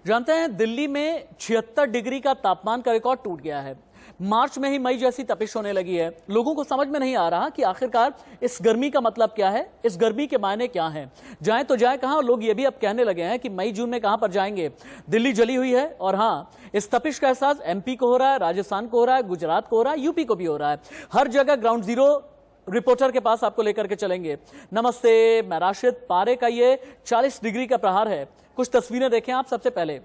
जानते हैं दिल्ली में 76 डिग्री का तापमान का रिकॉर्ड टूट गया है। मार्च में ही मई जैसी तपिश होने लगी है। लोगों को समझ में नहीं आ रहा कि आखिरकार इस गर्मी का मतलब क्या है, इस गर्मी के मायने क्या हैं। जाएं तो जाएं कहां। लोग ये भी अब कहने लगे हैं कि मई जून में कहां पर जाएंगे। दिल्ली जली हुई है और हां, इस तपिश का एहसास एमपी को हो रहा है, राजस्थान को हो रहा है, गुजरात को हो रहा है, यूपी को भी हो रहा है। हर जगह ग्राउंड जीरो रिपोर्टर के पास आपको लेकर के चलेंगे। नमस्ते, मैं राशिद। पारे का ये 40 डिग्री का प्रहार है। कुछ तस्वीरें देखें आप। सबसे पहले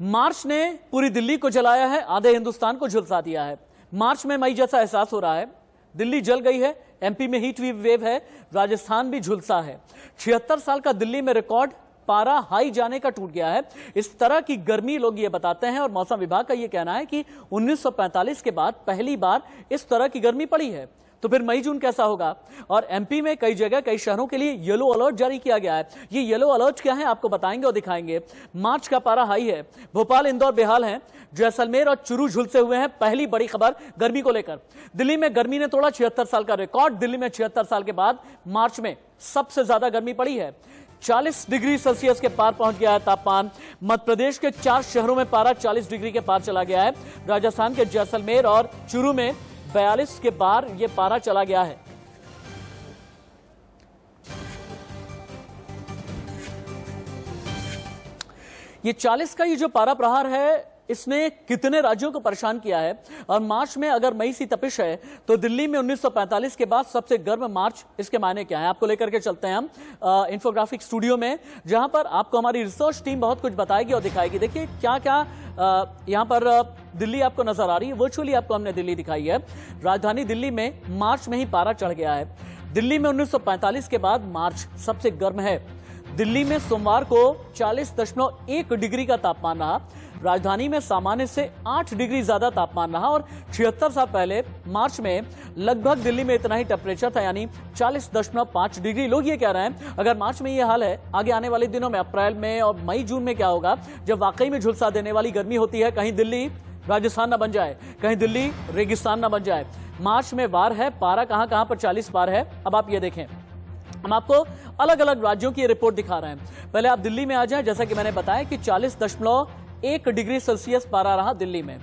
मार्च ने पूरी दिल्ली को जलाया है, आधे हिंदुस्तान को झुलसा दिया है। मार्च में मई जैसा एहसास हो रहा है। दिल्ली जल गई है, एमपी में हीट वेव है, राजस्थान भी झुलसा है। 76 साल का दिल्ली में रिकॉर्ड पारा हाई जाने का टूट गया है। इस तरह की गर्मी लोग ये बताते हैं और मौसम विभाग का ये कहना है कि 1945 के बाद पहली बार इस तरह की गर्मी पड़ी है। तो फिर मई जून कैसा होगा। और एमपी में कई जगह कई शहरों के लिए येलो अलर्ट जारी किया गया है। ये येलो अलर्ट क्या है आपको बताएंगे और दिखाएंगे। मार्च का पारा हाई है। भोपाल, इंदौर बेहाल हैं। जैसलमेर और चुरू झुलसे हुए हैं। पहली बड़ी खबर गर्मी को लेकर। दिल्ली में गर्मी ने तोड़ा 76 साल का रिकॉर्ड। दिल्ली में 76 साल के बाद मार्च में सबसे ज्यादा गर्मी पड़ी है। 40 डिग्री सेल्सियस के पार पहुंच गया है तापमान। मध्य प्रदेश के 4 शहरों में पारा 40 डिग्री के पार चला गया है। राजस्थान के जैसलमेर और चुरू में 42 के पार यह पारा चला गया है। ये 40 का ये जो पारा प्रहार है, इसने कितने राज्यों को परेशान किया है। और मार्च में अगर मई सी तपिश है तो दिल्ली में 1945 के बाद सबसे गर्म मार्च, इसके मायने क्या है आपको लेकर के चलते हैं हम इंफोग्राफिक स्टूडियो में, जहां पर आपको हमारी रिसर्च टीम बहुत कुछ बताएगी और दिखाएगी। देखिए क्या क्या यहां पर दिल्ली आपको नजर आ रही है। वर्चुअली आपको हमने दिल्ली दिखाई है। राजधानी दिल्ली में मार्च में ही पारा चढ़ गया है। दिल्ली में 1945 के बाद मार्च सबसे गर्म है। दिल्ली में सोमवार को 40.1 डिग्री का तापमान रहा। राजधानी में सामान्य से 8 डिग्री ज्यादा तापमान रहा और 76 साल पहले मार्च में लगभग दिल्ली में इतना ही टेम्परेचर था, यानी 40.5 डिग्री। लोग ये कह रहे हैं अगर मार्च में ये हाल है, आगे आने वाले दिनों में अप्रैल में और मई जून में क्या होगा, जब वाकई में झुलसा देने वाली गर्मी होती है। कहीं दिल्ली राजस्थान न बन जाए, कहीं दिल्ली रेगिस्तान न बन जाए। मार्च में वार है, पारा कहां कहां पर 40 पार है। अब आप ये देखें, हम आपको अलग अलग राज्यों की रिपोर्ट दिखा रहे हैं। पहले आप दिल्ली में आ जाएं। जैसा कि मैंने बताया कि 40.1 डिग्री सेल्सियस पारा रहा दिल्ली में।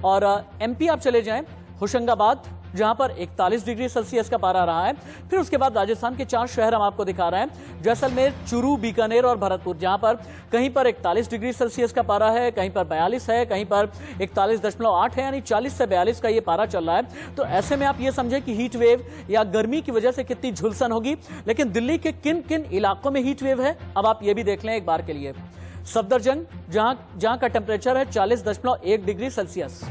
और एमपी आप चले जाएं, होशंगाबाद, जहां पर 41 डिग्री सेल्सियस का पारा रहा है। फिर उसके बाद राजस्थान के 4 शहर हम आपको दिखा रहे हैं, जैसलमेर, चुरू, बीकानेर और भरतपुर, जहां पर कहीं पर 41 डिग्री सेल्सियस का पारा है, कहीं पर 42 है, कहीं पर 41.8 है, यानी 40 से 42 का ये पारा चल रहा है। तो ऐसे में आप ये समझे कि हीट वेव या गर्मी की वजह से कितनी झुलसन होगी। लेकिन दिल्ली के किन किन इलाकों में हीट वेव है, अब आप ये भी देख लें एक बार के लिए। सफदरजंग, जहां का टेम्परेचर है 40.1 degree Celsius.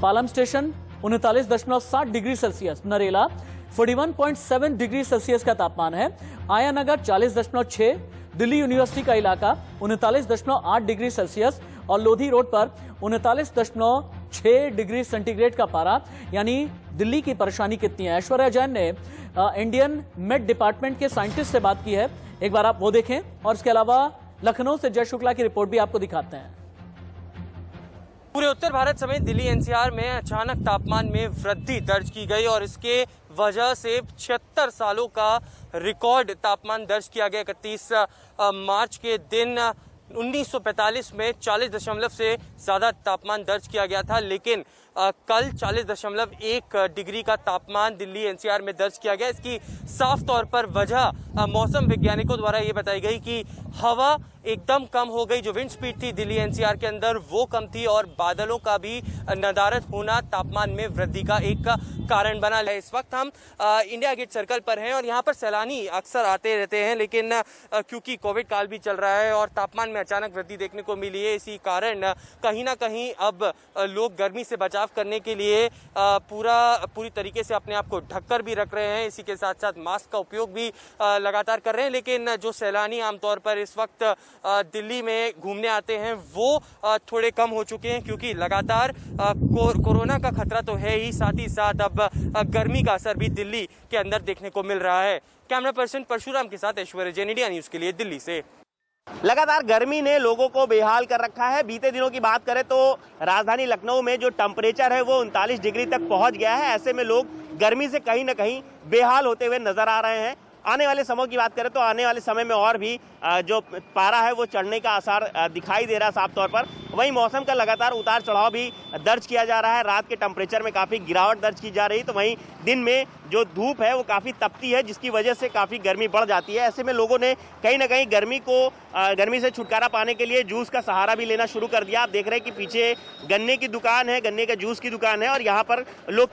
Palam station 39.7 degree Celsius. Narela 41.7 degree Celsius का तापमान है। आयानगर 40.6। दिल्ली यूनिवर्सिटी का इलाका 39.8 डिग्री सेल्सियस और लोधी रोड पर 39.6 डिग्री सेंटीग्रेड का पारा। यानी दिल्ली की परेशानी कितनी है। ऐश्वर्या जैन ने इंडियन मेट डिपार्टमेंट के साइंटिस्ट से बात की है, एक बार आप वो देखें। और इसके अलावा लखनऊ से जय शुक्ला की रिपोर्ट भी आपको दिखाते हैं। पूरे उत्तर भारत समेत दिल्ली एनसीआर में अचानक तापमान में वृद्धि दर्ज की गई और इसके वजह से 76 सालों का रिकॉर्ड तापमान दर्ज किया गया। 31 मार्च के दिन 1945 में 40 से ज्यादा तापमान दर्ज किया गया था, लेकिन कल 40.1 डिग्री का तापमान दिल्ली एनसीआर में दर्ज किया गया। इसकी साफ तौर पर वजह मौसम वैज्ञानिकों द्वारा ये बताई गई कि हवा एकदम कम हो गई। जो विंड स्पीड थी दिल्ली एनसीआर के अंदर वो कम थी और बादलों का भी नदारद होना तापमान में वृद्धि का एक कारण बना है। इस वक्त हम इंडिया गेट सर्कल पर हैं और यहाँ पर सैलानी अक्सर आते रहते हैं, लेकिन क्योंकि कोविड काल भी चल रहा है और तापमान में अचानक वृद्धि देखने को मिली है, इसी कारण कहीं ना कहीं अब लोग गर्मी से बचाव करने के लिए पूरी तरीके से अपने आप को ढककर भी रख रहे हैं। इसी के साथ साथ मास्क का उपयोग भी लगातार कर रहे हैं। लेकिन जो सैलानी आमतौर पर इस वक्त दिल्ली में घूमने आते हैं वो थोड़े कम हो चुके हैं, क्योंकि लगातार कोरोना का खतरा तो है ही, साथ ही साथ अब गर्मी का असर भी दिल्ली के अंदर देखने को मिल रहा है। कैमरा पर्सन परशुराम के साथ ऐश्वर्या जैन, इंडिया न्यूज के लिए दिल्ली से। लगातार गर्मी ने लोगों को बेहाल कर रखा है। बीते दिनों की बात करें तो राजधानी लखनऊ में जो टेम्परेचर है वो 39 डिग्री तक पहुंच गया है। ऐसे में लोग गर्मी से कहीं ना कहीं बेहाल होते हुए नजर आ रहे हैं। आने वाले समय की बात करें तो आने वाले समय में और भी जो पारा है वो चढ़ने का आसार दिखाई दे रहा है साफ तौर पर। वहीं मौसम का लगातार उतार चढ़ाव भी दर्ज किया जा रहा है। रात के टेम्परेचर में काफ़ी गिरावट दर्ज की जा रही है, तो वहीं दिन में जो धूप है वो काफ़ी तपती है, जिसकी वजह से काफ़ी गर्मी बढ़ जाती है। ऐसे में लोगों ने कहीं ना कहीं गर्मी से छुटकारा पाने के लिए जूस का सहारा भी लेना शुरू कर दिया। आप देख रहे हैं कि पीछे गन्ने की दुकान है, गन्ने का जूस की दुकान है, और यहाँ पर लोग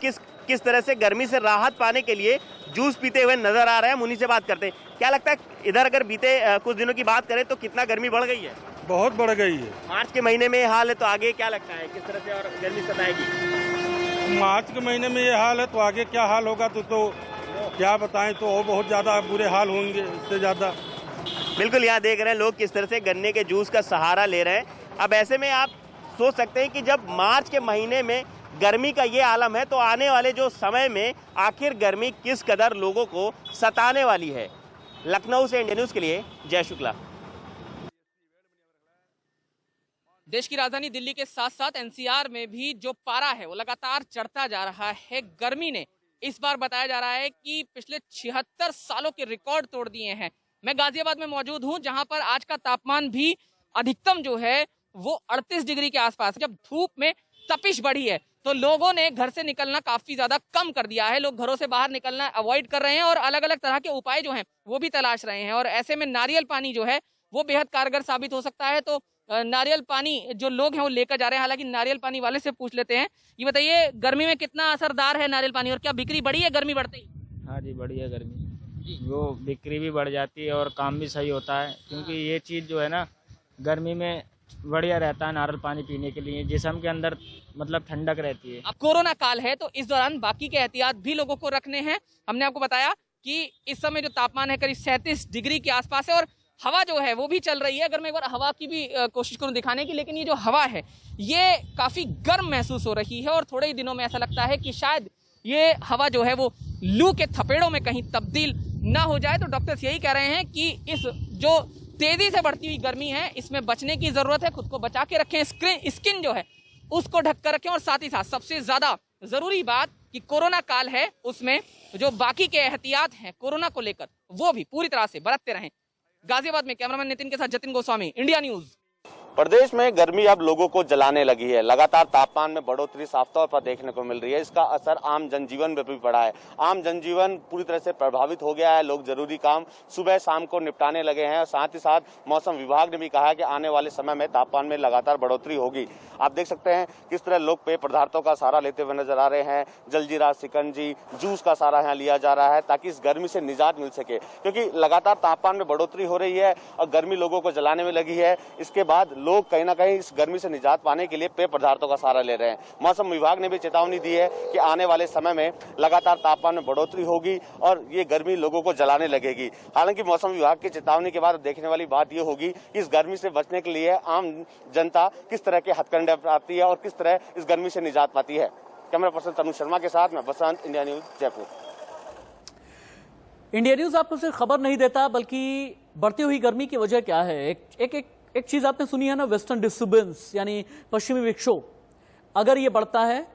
किस तरह से गर्मी से राहत पाने के लिए जूस पीते हुए नजर आ रहे हैं। उन्हीं से बात करते हैं। क्या लगता है इधर अगर बीते कुछ दिनों की बात करें तो कितना गर्मी बढ़ गई है? बहुत बढ़ गई है। मार्च के महीने में ये हाल है तो आगे क्या लगता है किस तरह से और गर्मी सताएगी? मार्च के महीने में ये हाल है तो आगे क्या हाल होगा तो क्या बताएं, तो और बहुत ज़्यादा बुरे हाल होंगे इससे ज़्यादा। बिल्कुल, यहाँ देख रहे हैं लोग किस तरह से गन्ने के जूस का सहारा ले रहे हैं। अब ऐसे में आप सोच सकते हैं कि जब मार्च के महीने में गर्मी का ये आलम है तो आने वाले जो समय में आखिर गर्मी किस कदर लोगों को सताने वाली है। लखनऊ से इंडिया न्यूज़ के लिए जय शुक्ला। देश की राजधानी दिल्ली के साथ साथ एनसीआर में भी जो पारा है वो लगातार चढ़ता जा रहा है। गर्मी ने इस बार बताया जा रहा है कि पिछले 76 सालों के रिकॉर्ड तोड़ दिए हैं। मैं गाजियाबाद में मौजूद हूं, जहां पर आज का तापमान भी अधिकतम जो है वो 38 डिग्री के आसपास। जब धूप में तपिश बढ़ी है तो लोगों ने घर से निकलना काफी ज्यादा कम कर दिया है। लोग घरों से बाहर निकलना अवॉइड कर रहे हैं और अलग अलग तरह के उपाय जो हैं वो भी तलाश रहे हैं। और ऐसे में नारियल पानी जो है वो बेहद कारगर साबित हो सकता है। तो नारियल पानी जो लोग हैं वो लेकर जा रहे हैं। हालांकि नारियल पानी वाले से पूछ लेते हैं। ये बताइए, गर्मी में कितना असरदार है नारियल पानी और क्या बिक्री बढ़ी है गर्मी बढ़ते ही? हाँ जी, बढ़ी है गर्मी। वो बिक्री भी बढ़ जाती है और काम भी सही होता है, क्योंकि ये चीज़ जो है ना गर्मी में बढ़िया रहता है नारियल पानी पीने के लिए, जिस्म के अंदर मतलब ठंडक रहती है। अब कोरोना काल है तो इस दौरान बाकी के एहतियात भी लोगों को रखने हैं। हमने आपको बताया कि इस समय जो तापमान है करीब 37 डिग्री के आसपास है और हवा जो है वो भी चल रही है। अगर मैं एक बार हवा की भी कोशिश करूं दिखाने की, लेकिन ये जो हवा है ये काफी गर्म महसूस हो रही है और थोड़े ही दिनों में ऐसा लगता है कि शायद ये हवा जो है वो लू के थपेड़ों में कहीं तब्दील ना हो जाए। तो डॉक्टर्स यही कह रहे हैं कि इस जो तेजी से बढ़ती हुई गर्मी है इसमें बचने की जरूरत है। खुद को बचा के रखें, स्किन जो है उसको ढक कर रखें और साथ ही साथ सबसे ज्यादा जरूरी बात कि कोरोना काल है उसमें जो बाकी के एहतियात हैं कोरोना को लेकर वो भी पूरी तरह से बरतते रहें। गाजियाबाद में कैमरामैन नितिन के साथ जतिन गोस्वामी, इंडिया न्यूज। प्रदेश में गर्मी अब लोगों को जलाने लगी है। लगातार तापमान में बढ़ोतरी साफ तौर पर देखने को मिल रही है। इसका असर आम जनजीवन में भी पड़ा है। आम जनजीवन पूरी तरह से प्रभावित हो गया है। लोग जरूरी काम सुबह शाम को निपटाने लगे हैं। साथ ही साथ मौसम विभाग ने भी कहा है कि आने वाले समय में तापमान में लगातार बढ़ोतरी होगी। आप देख सकते हैं किस तरह लोग पेय पदार्थों का सहारा लेते हुए नजर आ रहे हैं। जलजीरा, शिकंजी, जूस का सहारा यहाँ लिया जा रहा है ताकि इस गर्मी से निजात मिल सके, क्योंकि लगातार तापमान में बढ़ोतरी हो रही है और गर्मी लोगों को जलाने में लगी है। इसके बाद लोग कहीं ना कहीं इस गर्मी से निजात पाने के लिए पेय पदार्थों का सहारा ले रहे हैं। मौसम विभाग ने भी चेतावनी दी है कि आने वाले समय में लगातार तापमान में बढ़ोतरी होगी और ये गर्मी लोगों को जलाने लगेगी। हालांकि मौसम विभाग की चेतावनी के बाद देखने वाली बात ये होगी कि इस गर्मी से बचने के लिए आम जनता किस तरह के हथकंडे अपनाती है और किस तरह इस गर्मी से निजात पाती है। कैमरा पर्सन तनु शर्मा के साथ मैं Basant, India News, Jaipur. India News आपको सिर्फ खबर नहीं देता बल्कि बढ़ती हुई गर्मी की वजह क्या है। एक चीज आपने सुनी है ना, वेस्टर्न डिस्टर्बेंस यानी पश्चिमी विक्षोभ। अगर ये बढ़ता है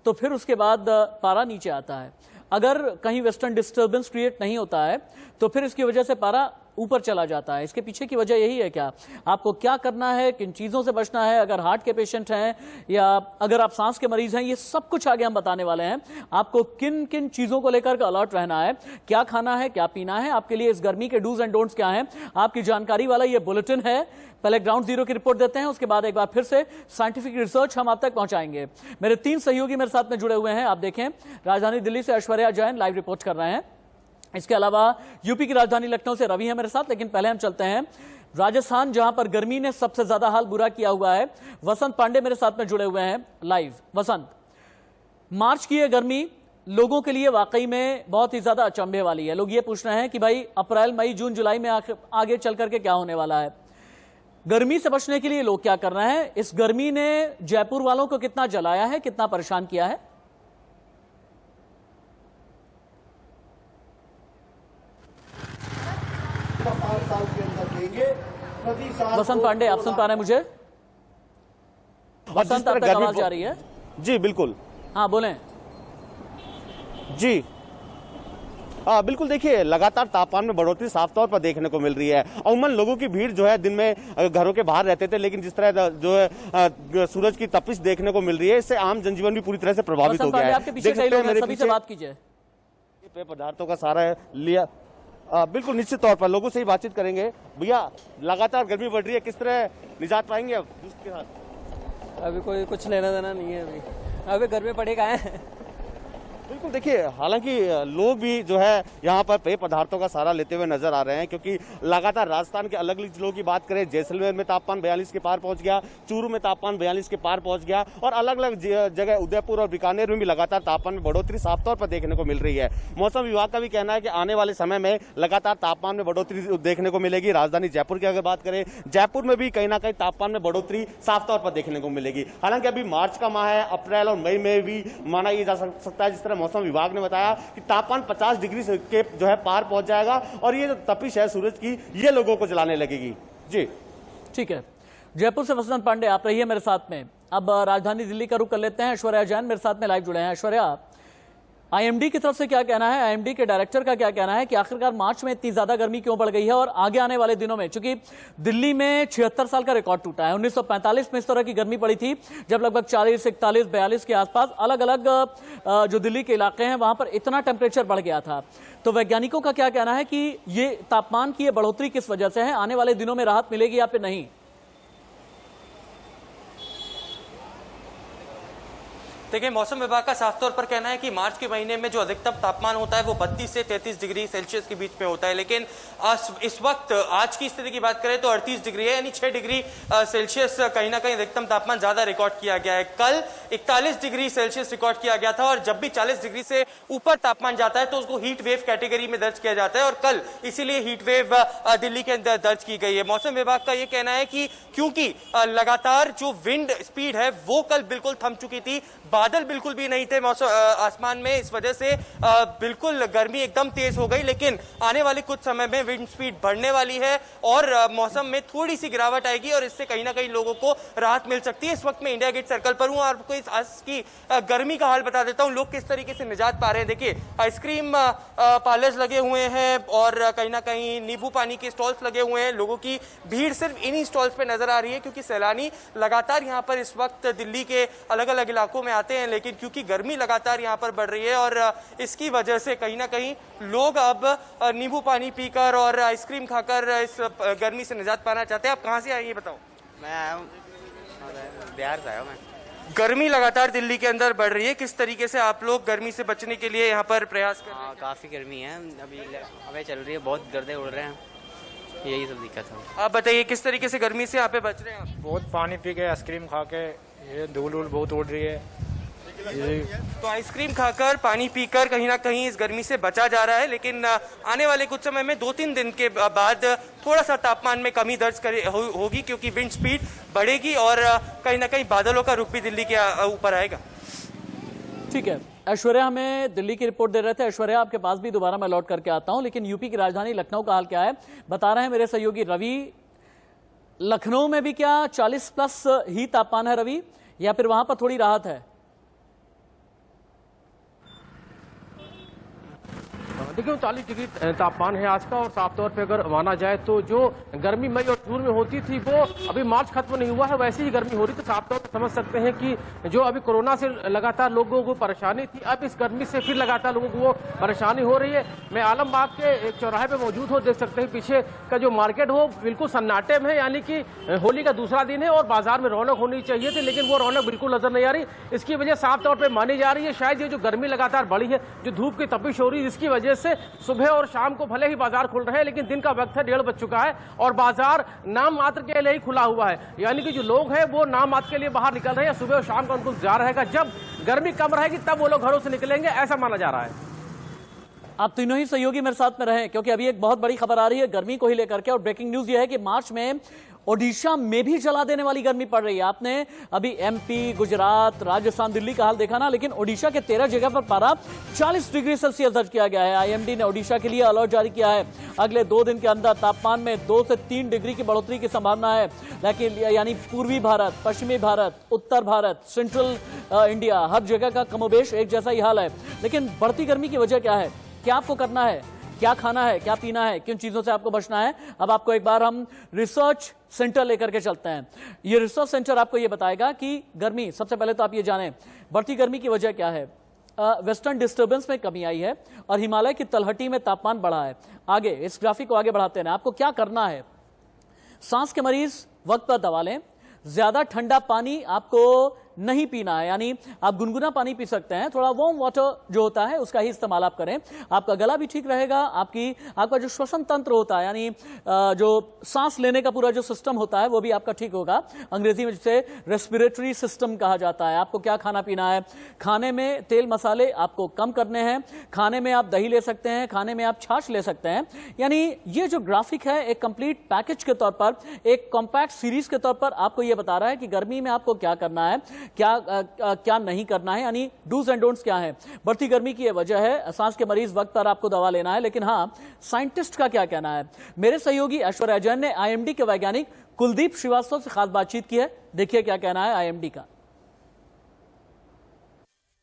तो फिर उसके बाद पारा नीचे आता है। अगर कहीं वेस्टर्न डिस्टर्बेंस क्रिएट नहीं होता है तो फिर इसकी वजह से पारा ऊपर चला जाता है। इसके पीछे की वजह यही है क्या? आपको क्या करना है, किन चीजों से बचना है, अगर हार्ट के पेशेंट हैं या अगर आप सांस के मरीज हैं, ये सब कुछ आगे हम बताने वाले हैं। आपको किन किन चीजों को लेकर अलर्ट रहना है, क्या खाना है, क्या पीना है, आपके लिए इस गर्मी के डूज एंड डोंट्स क्या हैं, आपकी जानकारी वाला ये बुलेटिन है। पहले ग्राउंड जीरो की रिपोर्ट देते हैं, उसके बाद एक बार फिर से साइंटिफिक रिसर्च हम आप तक पहुंचाएंगे। मेरे 3 सहयोगी मेरे साथ में जुड़े हुए हैं। आप देखें, राजधानी दिल्ली से ऐश्वर्या जैन लाइव रिपोर्ट कर रहे हैं। इसके अलावा यूपी की राजधानी लखनऊ से रवि है मेरे साथ। लेकिन पहले हम चलते हैं राजस्थान, जहां पर गर्मी ने सबसे ज्यादा हाल बुरा किया हुआ है। वसंत पांडे मेरे साथ में जुड़े हुए हैं लाइव। वसंत, मार्च की यह गर्मी लोगों के लिए वाकई में बहुत ही ज्यादा अचंभे वाली है। लोग ये पूछ रहे हैं कि भाई अप्रैल, मई, जून, जुलाई में आगे चल करके क्या होने वाला है। गर्मी से बचने के लिए लोग क्या कर रहे हैं? इस गर्मी ने जयपुर वालों को कितना जलाया है, कितना परेशान किया है? वसंत पांडे, आप सुन पा रहे हैं मुझे? वसंत, आप तक आवाज जा रही है? जी बिल्कुल, हाँ बोलें। जी बिल्कुल देखिए, लगातार तापमान में बढ़ोतरी साफ तौर पर देखने को मिल रही है। अमूमन लोगों की भीड़ जो है दिन में घरों के बाहर रहते थे, लेकिन जिस तरह जो है सूरज की तपिश देखने को मिल रही है, इससे आम जनजीवन भी पूरी तरह से प्रभावित हो गया है। आपके पीछे कई लोग हैं, सभी से बात कीजिए। पेय पदार्थों का सारा लिया बिल्कुल निश्चित तौर पर लोगों से ही बातचीत करेंगे। भैया, लगातार गर्मी बढ़ रही है, किस तरह निजात पाएंगे अब उसके साथ? अभी कोई कुछ लेना देना नहीं है, अभी गर्मी पड़ेगा है। बिल्कुल देखिए, हालांकि लोग भी जो है यहाँ पर पेय पदार्थों का सहारा लेते हुए नजर आ रहे हैं, क्योंकि लगातार राजस्थान के अलग अलग जिलों की बात करें, जैसलमेर में तापमान 42 के पार पहुंच गया, चूरू में तापमान 42 के पार पहुंच गया और अलग अलग जगह उदयपुर और बीकानेर में भी लगातार तापमान में बढ़ोतरी साफ तौर पर देखने को मिल रही है। मौसम विभाग का भी कहना है कि आने वाले समय में लगातार तापमान में बढ़ोतरी देखने को मिलेगी। राजधानी जयपुर की अगर बात करें, जयपुर में भी कहीं ना कहीं तापमान में बढ़ोतरी साफ तौर पर देखने को मिलेगी। हालांकि अभी मार्च का माह है, अप्रैल और मई में भी माना ये जा सकता है, जिस तरह मौसम विभाग ने बताया कि तापमान 50 डिग्री के जो है पार पहुंच जाएगा और ये जो तपिश है सूरज की, ये लोगों को जलाने लगेगी। जी ठीक है, जयपुर से वसंत पांडे आप रहिए मेरे साथ में। अब राजधानी दिल्ली का रुख कर लेते हैं। ऐश्वर्या जैन मेरे साथ में लाइव जुड़े हैं। ऐश्वर्या, आईएमडी की तरफ से क्या कहना है, आईएमडी के डायरेक्टर का क्या कहना है कि आखिरकार मार्च में इतनी ज्यादा गर्मी क्यों बढ़ गई है और आगे आने वाले दिनों में, क्योंकि दिल्ली में 76 साल का रिकॉर्ड टूटा है। 1945 में इस तरह की गर्मी पड़ी थी जब लगभग 40, 41, 42 के आसपास अलग अलग जो दिल्ली के इलाके हैं वहां पर इतना टेम्परेचर बढ़ गया था। तो वैज्ञानिकों का क्या कहना है कि ये तापमान की ये बढ़ोतरी किस वजह से है, आने वाले दिनों में राहत मिलेगी या फिर नहीं? देखिए, मौसम विभाग का साफ तौर पर कहना है कि मार्च के महीने में जो अधिकतम तापमान होता है वो 32 से 33 डिग्री सेल्सियस के बीच में होता है, लेकिन इस वक्त आज की स्थिति की बात करें तो 38 डिग्री है, यानी 6 डिग्री सेल्सियस कहीं ना कहीं अधिकतम तापमान ज्यादा रिकॉर्ड किया गया है। कल 41 डिग्री सेल्सियस रिकॉर्ड किया गया था और जब भी 40 डिग्री से ऊपर तापमान जाता है तो उसको हीट वेव कैटेगरी में दर्ज किया जाता है और कल इसीलिए हीट वेव दिल्ली के अंदर दर्ज की गई है। मौसम विभाग का यह कहना है कि क्योंकि लगातार जो विंड स्पीड है वो कल बिल्कुल थम चुकी थी, बादल बिल्कुल भी नहीं थे मौसम आसमान में, इस वजह से बिल्कुल गर्मी एकदम तेज हो गई। लेकिन आने वाले कुछ समय में विंड स्पीड बढ़ने वाली है और मौसम में थोड़ी सी गिरावट आएगी और इससे कहीं ना कहीं लोगों को राहत मिल सकती है। इस वक्त मैं इंडिया गेट सर्कल पर हूं और आपको इस आज की गर्मी का हाल बता देता हूं, लोग किस तरीके से निजात पा रहे हैं। देखिए, आइसक्रीम पार्लर्स लगे हुए हैं और कहीं ना कहीं नींबू पानी के स्टॉल्स लगे हुए हैं। लोगों की भीड़ सिर्फ इन्हीं स्टॉल्स पे नजर आ रही है क्योंकि सैलानी लगातार यहाँ पर इस वक्त दिल्ली के अलग अलग इलाकों में आते हैं, लेकिन क्योंकि गर्मी लगातार यहाँ पर बढ़ रही है और इसकी वजह से कहीं ना कहीं लोग अब नींबू पानी पीकर और आइसक्रीम खाकर इस गर्मी से निजात पाना चाहते हैं। आप कहाँ से आए ये बताओ? मैं आया हूँ, बिहार से आया हूँ मैं। गर्मी लगातार दिल्ली के अंदर बढ़ रही है, किस तरीके से आप लोग गर्मी से बचने के लिए यहाँ पर प्रयास कर रहे हैं? काफ़ी गर्मी है, अभी हवा चल रही है, बहुत गर्दे उड़ रहे हैं, यही सब दिक्कत है। आप बताइए किस तरीके से गर्मी से यहाँ पे बच रहे हैं आप? बहुत पानी पी के, आइसक्रीम खा के, ये धूल वूल बहुत उड़ रही है। तो आइसक्रीम खाकर, पानी पीकर कहीं ना कहीं इस गर्मी से बचा जा रहा है, लेकिन आने वाले कुछ समय में 2-3 दिन के बाद थोड़ा सा तापमान में कमी दर्ज होगी क्योंकि विंड स्पीड बढ़ेगी और कहीं ना कहीं बादलों का रुख भी दिल्ली के ऊपर आएगा। ठीक है, ऐश्वर्या हमें दिल्ली की रिपोर्ट दे रहे थे। ऐश्वर्या, आपके पास भी दोबारा मैं लौट करके आता हूं, लेकिन यूपी की राजधानी लखनऊ का हाल क्या है बता रहे हैं मेरे सहयोगी रवि। लखनऊ में भी क्या 40+ ही तापमान है रवि, या फिर वहां पर थोड़ी राहत है? देखिए 39 डिग्री तापमान है आज का और साफ तौर पे अगर माना जाए तो जो गर्मी मई और जून में होती थी वो अभी मार्च खत्म नहीं हुआ है, वैसी ही गर्मी हो रही। तो साफ तौर पे समझ सकते हैं कि जो अभी कोरोना से लगातार लोगों को परेशानी थी, अब इस गर्मी से फिर लगातार लोगों को वो परेशानी हो रही है। मैं आलमबाग के एक चौराहे पे मौजूद हो, देख सकते हैं पीछे का जो मार्केट हो बिल्कुल सन्नाटे में है, यानी कि होली का दूसरा दिन है और बाजार में रौनक होनी चाहिए थी, लेकिन वो रौनक बिल्कुल नजर नहीं आ रही। इसकी वजह साफ तौर पर मानी जा रही है शायद ये जो गर्मी लगातार बढ़ी है, जो धूप की तपिश हो रही है, जिसकी वजह से सुबह और शाम को भले ही बाजार खुल रहे हैं, लेकिन दिन का वक्त है, 1:30 बज चुका है और बाजार नाम मात्र के लिए ही खुला हुआ है। यानी कि जो लोग हैं वो नाम मात्र के लिए बाहर निकल रहे हैं, सुबह और शाम का उनको इंतजार रहेगा, जब गर्मी कम रहेगी तब वो लोग घरों से निकलेंगे, ऐसा माना जा रहा है। आप तीनों ही सहयोगी मेरे साथ में रहें क्योंकि अभी एक बहुत बड़ी खबर आ रही है गर्मी को ही लेकर के, और ब्रेकिंग न्यूज यह है कि मार्च में ओडिशा में भी जला देने वाली गर्मी पड़ रही है। आपने अभी एमपी, गुजरात, राजस्थान, दिल्ली का हाल देखा ना, लेकिन ओडिशा के 13 जगह पर पारा 40 डिग्री सेल्सियस दर्ज किया गया है। आईएमडी ने ओडिशा के लिए अलर्ट जारी किया है, अगले 2 दिन के अंदर तापमान में 2 से 3 डिग्री की बढ़ोतरी की संभावना है। लेकिन यानी पूर्वी भारत, पश्चिमी भारत, उत्तर भारत, सेंट्रल इंडिया, हर जगह का कमोबेश एक जैसा ही हाल है। लेकिन बढ़ती गर्मी की वजह क्या है? क्या आपको करना है, क्या खाना है, क्या पीना है, किन चीजों से आपको बचना है। अब आपको एक बार हम रिसर्च सेंटर लेकर के चलते हैं। ये रिसर्च सेंटर आपको ये बताएगा कि गर्मी, सबसे पहले तो आप ये जानें बढ़ती गर्मी की वजह क्या है। वेस्टर्न डिस्टर्बेंस में कमी आई है और हिमालय की तलहटी में तापमान बढ़ा है। आगे इस ग्राफिक को आगे बढ़ाते हैं। आपको क्या करना है, सांस के मरीज वक्त पर दवा लें, ज्यादा ठंडा पानी आपको नहीं पीना है, यानी आप गुनगुना पानी पी सकते हैं, थोड़ा वार्म वाटर जो होता है उसका ही इस्तेमाल आप करें। आपका गला भी ठीक रहेगा, आपका जो श्वसन तंत्र होता है, यानी जो सांस लेने का पूरा जो सिस्टम होता है वो भी आपका ठीक होगा। अंग्रेजी में जिसे रेस्पिरेटरी सिस्टम कहा जाता है। आपको क्या खाना पीना है, खाने में तेल मसाले आपको कम करने हैं, खाने में आप दही ले सकते हैं, खाने में आप छाछ ले सकते हैं। यानी ये जो ग्राफिक है एक कंप्लीट पैकेज के तौर पर, एक कॉम्पैक्ट सीरीज के तौर पर आपको यह बता रहा है कि गर्मी में आपको क्या करना है, क्या नहीं करना है, यानी डूज एंड डोंट्स क्या है। बढ़ती गर्मी की यह वजह है, सांस के मरीज वक्त पर आपको दवा लेना है। लेकिन हाँ, साइंटिस्ट का क्या कहना है। मेरे सहयोगी ऐश्वर्या जैन ने आईएमडी के वैज्ञानिक कुलदीप श्रीवास्तव से खास बातचीत की है। देखिए क्या कहना है आईएमडी का।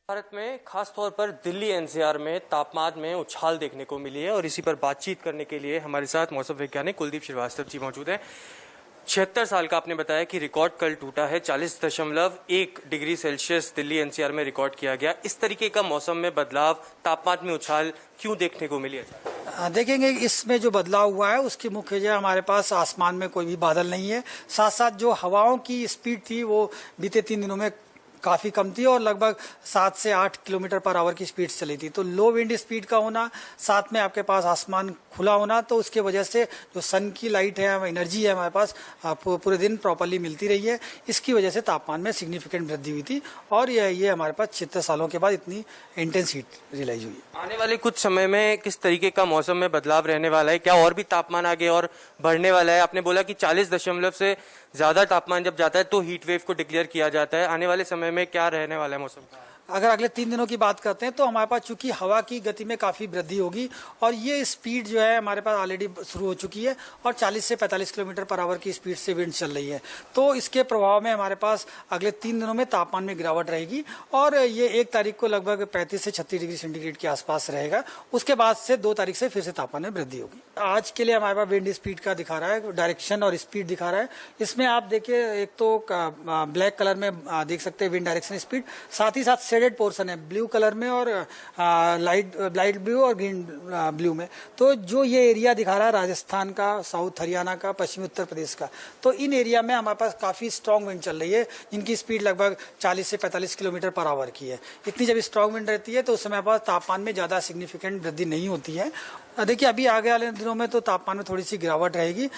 भारत में खासतौर पर दिल्ली एनसीआर में तापमान में उछाल देखने को मिली है और इसी पर बातचीत करने के लिए हमारे साथ मौसम वैज्ञानिक कुलदीप श्रीवास्तव जी मौजूद हैं। 76 साल का आपने बताया कि रिकॉर्ड कल टूटा है, 40.1 डिग्री सेल्सियस दिल्ली एनसीआर में रिकॉर्ड किया गया। इस तरीके का मौसम में बदलाव, तापमान में उछाल क्यों देखने को मिली है? देखेंगे इसमें जो बदलाव हुआ है उसकी मुख्य वजह हमारे पास आसमान में कोई भी बादल नहीं है, साथ साथ जो हवाओं की स्पीड थी वो बीते 3 दिनों में काफ़ी कम थी और लगभग 7 से 8 किलोमीटर पर आवर की स्पीड चली थी। तो लो विंड स्पीड का होना, साथ में आपके पास आसमान खुला होना, तो उसके वजह से जो सन की लाइट है, एनर्जी है हमारे पास पूरे दिन प्रॉपरली मिलती रही है। इसकी वजह से तापमान में सिग्निफिकेंट वृद्धि हुई थी और ये हमारे पास 76 सालों के बाद इतनी इंटेंस हीट रियलाइज हुई। आने वाले कुछ समय में किस तरीके का मौसम में बदलाव रहने वाला है? क्या और भी तापमान आगे और बढ़ने वाला है? आपने बोला कि 40 से ज्यादा तापमान जब जाता है तो हीट वेव को डिक्लेयर किया जाता है। आने वाले समय में क्या रहने वाला है मौसम का? अगर अगले 3 दिनों की बात करते हैं तो हमारे पास चूंकि हवा की गति में काफ़ी वृद्धि होगी और ये स्पीड जो है हमारे पास ऑलरेडी शुरू हो चुकी है और 40 से 45 किलोमीटर पर आवर की स्पीड से विंड चल रही है। तो इसके प्रभाव में हमारे पास अगले 3 दिनों में तापमान में गिरावट रहेगी और ये 1 तारीख को लगभग 35 से 36 डिग्री सेंटीग्रेड के आसपास रहेगा। उसके बाद से 2 तारीख से फिर से तापमान में वृद्धि होगी। आज के लिए हमारे पास विंड स्पीड का दिखा रहा है, डायरेक्शन और स्पीड दिखा रहा है। इसमें आप देखिए, एक तो ब्लैक कलर में देख सकते हैं विंड डायरेक्शन स्पीड, साथ ही साथ शेडेड पोर्शन है ब्लू कलर में और लाइट ब्लू और ग्रीन ब्लू में। तो जो ये एरिया दिखा रहा है राजस्थान का, साउथ हरियाणा का, पश्चिमी उत्तर प्रदेश का, तो इन एरिया में हमारे पास काफ़ी स्ट्रॉन्ग विंड चल रही है जिनकी स्पीड लगभग 40 से 45 किलोमीटर पर आवर की है। इतनी जब स्ट्रॉन्ग विंड रहती है तो उस समय हमारे पास तापमान में ज़्यादा सिग्निफिकेंट वृद्धि नहीं होती है। देखिए अभी आगे वाले दिनों में तो तापमान में थोड़ी सी गिरावट रहेगी,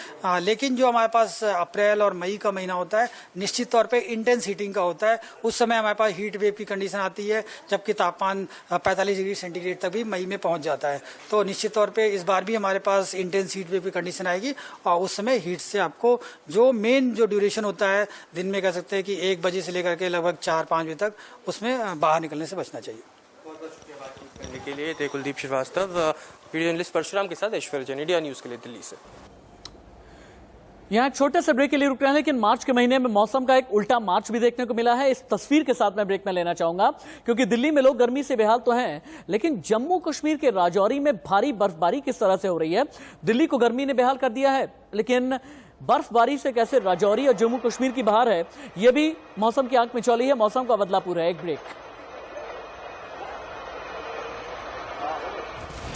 लेकिन जो हमारे पास अप्रैल और मई का महीना होता है निश्चित तौर पे इंटेंस हीटिंग का होता है। उस समय हमारे पास हीट वेव की कंडीशन आती है जबकि तापमान 45 डिग्री सेंटीग्रेड तक भी मई में पहुंच जाता है। तो निश्चित तौर पे इस बार भी हमारे पास इंटेंस हीट वेव की कंडीशन आएगी और उस समय हीट से आपको जो मेन जो ड्यूरेशन होता है दिन में, कह सकते हैं कि 1 बजे से लेकर के लगभग 4-5 बजे तक, उसमें बाहर निकलने से बचना चाहिए। करने के लिए थे कुलदीप श्रीवास्तव, वीडियो जर्नलिस्ट परशुराम के साथ ऐश्वर्या जैन, इंडिया न्यूज के लिए दिल्ली से। यहाँ छोटे से ब्रेक के लिए रुक रहे हैं, लेकिन मार्च के महीने में मौसम का एक उल्टा मार्च भी देखने को मिला है। इस तस्वीर के साथ मैं ब्रेक में लेना चाहूंगा, क्योंकि दिल्ली में लोग गर्मी से बेहाल तो हैं, लेकिन जम्मू कश्मीर के राजौरी में भारी बर्फबारी किस तरह से हो रही है। दिल्ली को गर्मी ने बेहाल कर दिया है, लेकिन बर्फबारी से कैसे राजौरी और जम्मू कश्मीर की बहार है, यह भी मौसम की आंख में चौली है। मौसम का बदलापुर है। एक ब्रेक।